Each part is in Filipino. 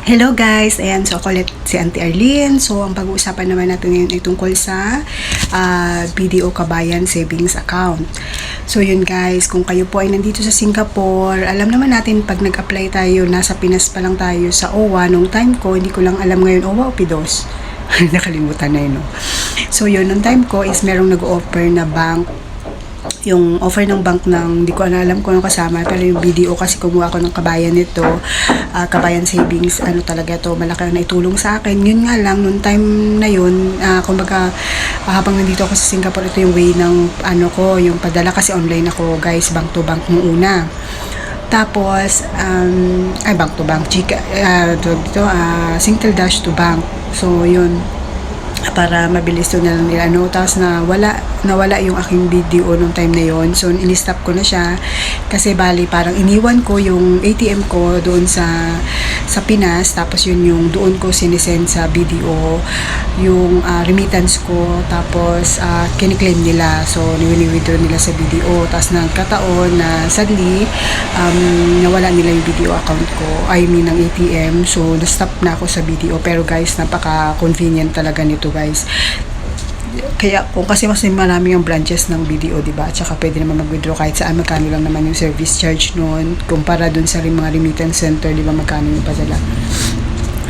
Hello guys, ayan, so ako ulit si Auntie Arlene. So ang pag-uusapan naman natin ngayon ay tungkol sa BDO Kabayan Savings Account. So yun guys, kung kayo po ay nandito sa Singapore, alam naman natin pag nag-apply tayo, nasa Pinas pa lang tayo sa OWA. Nung time ko, hindi ko lang alam ngayon OWA o PIDOS. Nakalimutan na yun, no? So yun, nung time ko is merong nag-offer na bank, yung offer ng bank ng, hindi ko alam kung ano kasama, pero yung BDO kasi kumuha ako ng kabayan nito, kabayan savings, ano talaga to, malaki ang naitulong sa akin. Yun nga lang, nung time na yun, kumbaga, habang nandito ako sa Singapore, ito yung way ng, ano ko, yung padala kasi online ako, guys, bank to bank nung una. Tapos, bank to bank, Singtel Dash to bank. So, yun, para mabilis to na lang nila, no? Tapos nawala yung aking video nung time na yon. So in-stop ko na siya kasi bali parang iniwan ko yung ATM ko doon sa Pinas, tapos yun yung doon ko sinisend sa BDO yung remittance ko, tapos kiniklaim nila, so niwini-withdraw nila sa BDO. Tapos nagkataon na sadly nawala nila yung BDO account ko, I mean ng ATM, so na-stop na ako sa BDO. Pero guys, napaka-convenient talaga nito guys. Kaya kung kasi mas marami yung branches ng BDO, diba? At saka pwede naman mag-withdraw kahit saan, magkano lang naman yung service charge noon kumpara dun sa mga remittance center, diba, magkano yung padala.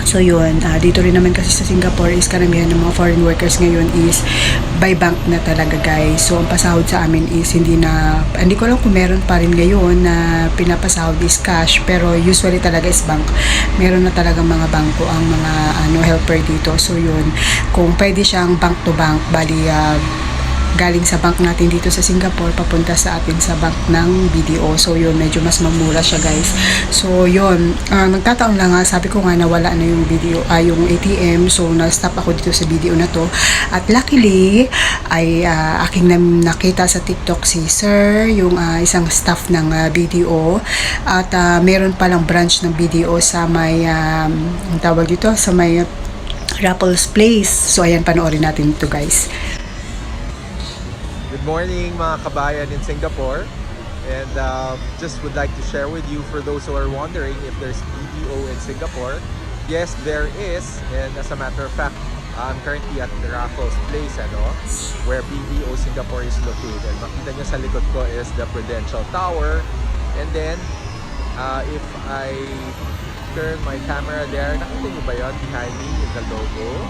So yun, dito rin naman kasi sa Singapore is karamihan ng mga foreign workers ngayon is by bank na talaga guys. So ang pasahod sa amin is hindi ko alam kung meron pa rin ngayon na pinapasahod is cash, pero usually talaga is bank. Meron na talaga mga bangko ang mga helper dito. So yun, kung pwede siyang bank to bank, bali galing sa bank natin dito sa Singapore papunta sa atin sa bank ng BDO. So yun, medyo mas mamura siya guys. So yun, nagkataon lang sabi ko nga nawala na yung BDO, yung ATM, so na-stop ako dito sa BDO na to. At luckily ay aking nakita sa TikTok si Sir, yung isang staff ng BDO, at meron palang branch ng BDO sa may ang tawag dito, sa may Raffles Place. So ayan, panoorin natin ito guys. Good morning mga kabayan in Singapore, and just would like to share with you, for those who are wondering if there's BDO in Singapore. Yes, there is, and as a matter of fact, I'm currently at Raffles Place, where BDO Singapore is located. Makita nyo sa likod ko is the Prudential Tower, and then if I turn my camera there, nakita nyo ba yun behind me in the logo?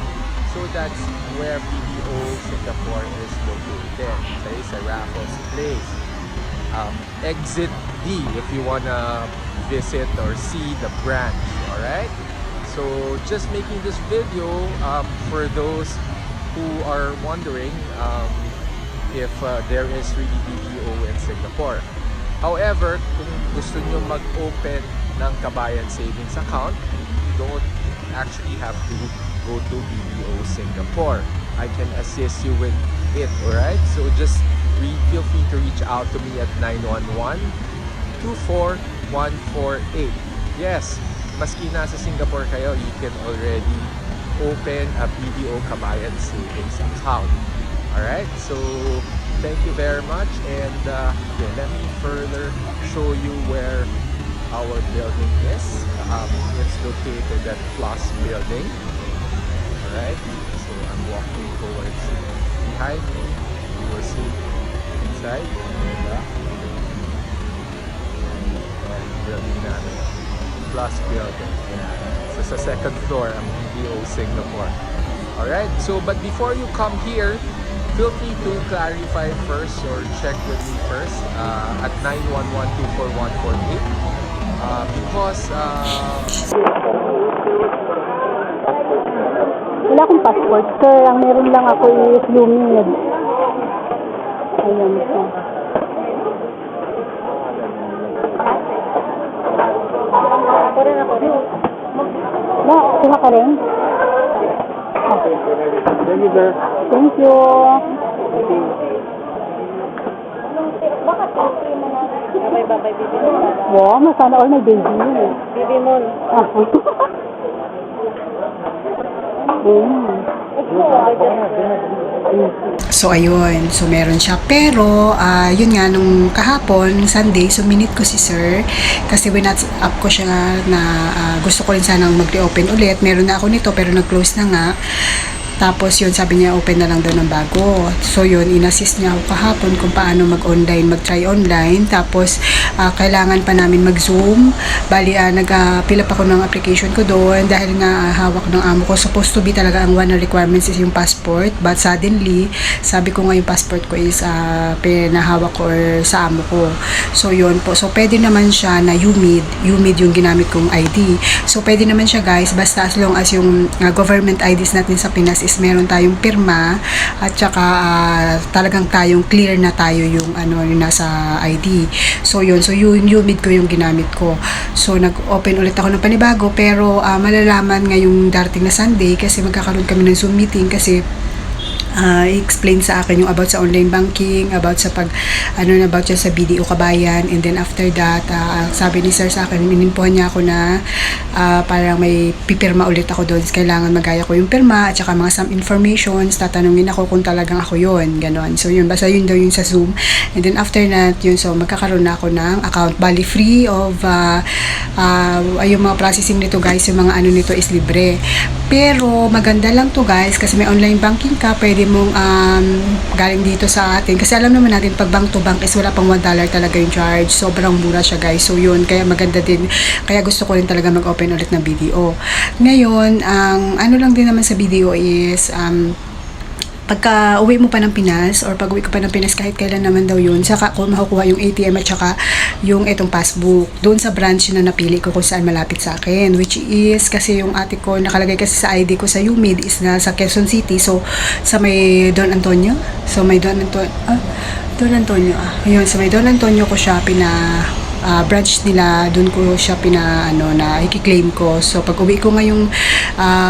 So that's where BDO Singapore is located. There is a Raffles Place. Exit D if you wanna visit or see the branch. Alright? So just making this video for those who are wondering if there is really BDO in Singapore. However, kung gusto nyo mag-open ng Kabayan Savings Account, you don't actually have to go to BDO Singapore. I can assist you with it, alright? So just feel free to reach out to me at 911-24148. Yes, maski nasa Singapore kayo, you can already open a BDO Kabayan Savings Account. Alright, so thank you very much, and let me further show you where our building is. It's located at Plus Building. Alright, so I'm walking towards behind me. You will see inside and building namin, Plus Building. So sa second floor ang BDO Singapore. Alright, so but before you come here, feel free to clarify first or check with me first at 911-24148 because wala akong passport, sir. Ang meron lang ako is lumid. Ayan po. Ako rin ako. Na, kuha ka rin? Okay. thank you, sir. Thank you. Bakit country mo na? May babay, baby mo na. Wow, masana all may baby yun eh. Baby mo. Mm. Ito, So, ayun. So, meron siya. Pero, yun nga, nung kahapon, Sunday, so minute ko si sir. Kasi up ko siya na gusto ko rin sanang mag-reopen ulit. Meron na ako nito, pero nag-close na nga. Tapos yun, sabi niya open na lang daw ng bago. So yun, inassist niya ako kahapon kung paano mag-online, mag-try online. Tapos kailangan pa namin mag-zoom. Bali, nag-fill up ako ng application ko doon dahil nga hawak ng amo ko. Supposed to be talaga ang one of requirements is yung passport. But suddenly, sabi ko nga yung passport ko is pinahawak ko or sa amo ko. So yun po. So pwede naman siya na UMID. UMID yung ginamit kong ID. So pwede naman siya guys, basta as long as yung government IDs natin sa Pinas is meron tayong pirma at saka talagang tayong clear na tayo yung yung nasa ID. So yun, so yung UMID ko yung ginamit ko. So nag-open ulit ako ng panibago pero malalaman ngayong darating na Sunday kasi magkakaroon kami ng Zoom meeting kasi i-explain sa akin yung about sa online banking, about sa about siya sa BDO Kabayan, and then after that, sabi ni sir sa akin, inimpuhan niya ako na parang may pipirma ulit ako doon. Kailangan magaya ko yung pirma at saka mga some informations, tatanungin ako kung talagang ako yun, ganon. So yun, basta yun daw yung sa Zoom. And then after that, yun, so magkakaroon na ako ng account, bali free of yung mga processing nito guys, yung mga nito is libre. Pero maganda lang to guys kasi may online banking ka, pwede mong galing dito sa atin. Kasi alam naman natin pag bank to bank is wala pang $1 talaga yung charge. Sobrang mura siya guys. So yun, kaya maganda din. Kaya gusto ko rin talaga mag-open ulit ng BDO. Ngayon, ang lang din naman sa BDO is pagka uwi mo pa ng Pinas or pag uwi ko pa ng Pinas kahit kailan naman daw yun, saka ko makukuha yung ATM at saka yung itong passbook doon sa branch na napili ko kung saan malapit sa akin, which is kasi yung ate ko nakalagay kasi sa ID ko sa UMID is na sa Quezon City, so sa may Don Antonio, so may Don Antonio yun, sa may Don Antonio ko siya branch nila, doon ko siya na i-claim ko. So pag uwi ko ngayong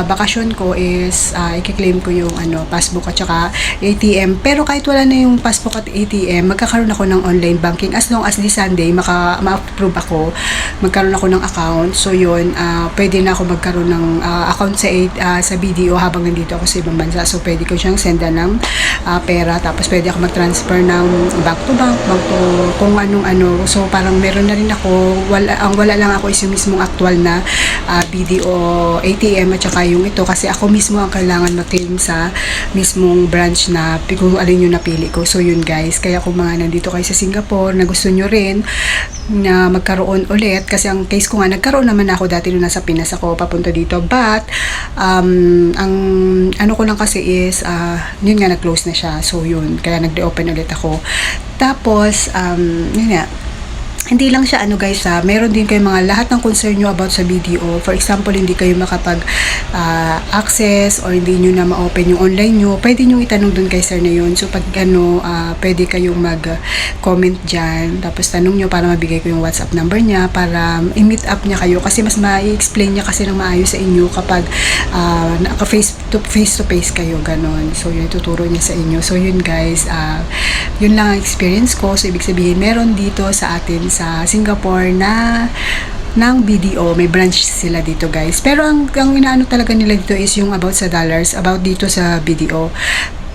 bakasyon ko is i-claim ko yung passbook at saka ATM. Pero kahit wala na yung passbook at ATM, magkakaroon ako ng online banking as long as this Sunday ma-approve ako, magkaroon ako ng account. So yun, pwede na ako magkaroon ng account sa BDO habang nandito ako sa ibang bansa. So pwede ko siyang senda ng pera, tapos pwede ako mag-transfer ng bank to bank to kung anong so parang meron na rin ako, wala lang ako is yung mismong actual na BDO ATM at saka yung ito kasi ako mismo ang kailangan mag-claim sa mismong branch na kung alin yung napili ko. So yun guys, kaya kung mga nandito kayo sa Singapore na gusto nyo rin na magkaroon ulit, kasi ang case ko nga nagkaroon naman ako dati nung nasa Pinas ako papunta dito, but ang ko lang kasi is yun nga, nag-close na siya. So yun, kaya nag-reopen ulit ako. Tapos yun nga, hindi lang siya guys, meron din kayo mga lahat ng concern nyo about sa BDO. For example, hindi kayo makapag access or hindi nyo na ma-open yung online nyo, pwede nyo itanong dun kay sir na yun. So pag pwede kayong mag-comment dyan, tapos tanong nyo para mabigay ko yung WhatsApp number niya para i-meet up niya kayo, kasi mas ma-explain niya kasi ng maayos sa inyo kapag face to face kayo, ganon. So yun, tuturo niya sa inyo. So yun guys, yun lang ang experience ko. So ibig sabihin, meron dito sa atin sa Singapore ng BDO, may branch sila dito guys. Pero ang inaano talaga nila dito is yung about sa dollars, about dito sa BDO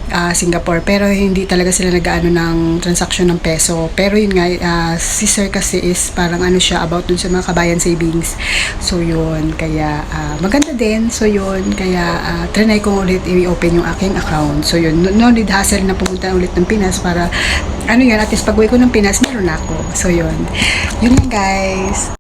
Singapore, pero hindi talaga sila nag-aano ng transaction ng peso. Pero yun nga, si sir kasi is parang siya about dun sa mga kabayan savings. So yun, kaya maganda din. So yun, kaya trinay ko ulit i-open yung aking account. So yun, no need hassle na pumunta ulit ng Pinas para at least pag uwi ko ng Pinas meron ako. So yun lang guys.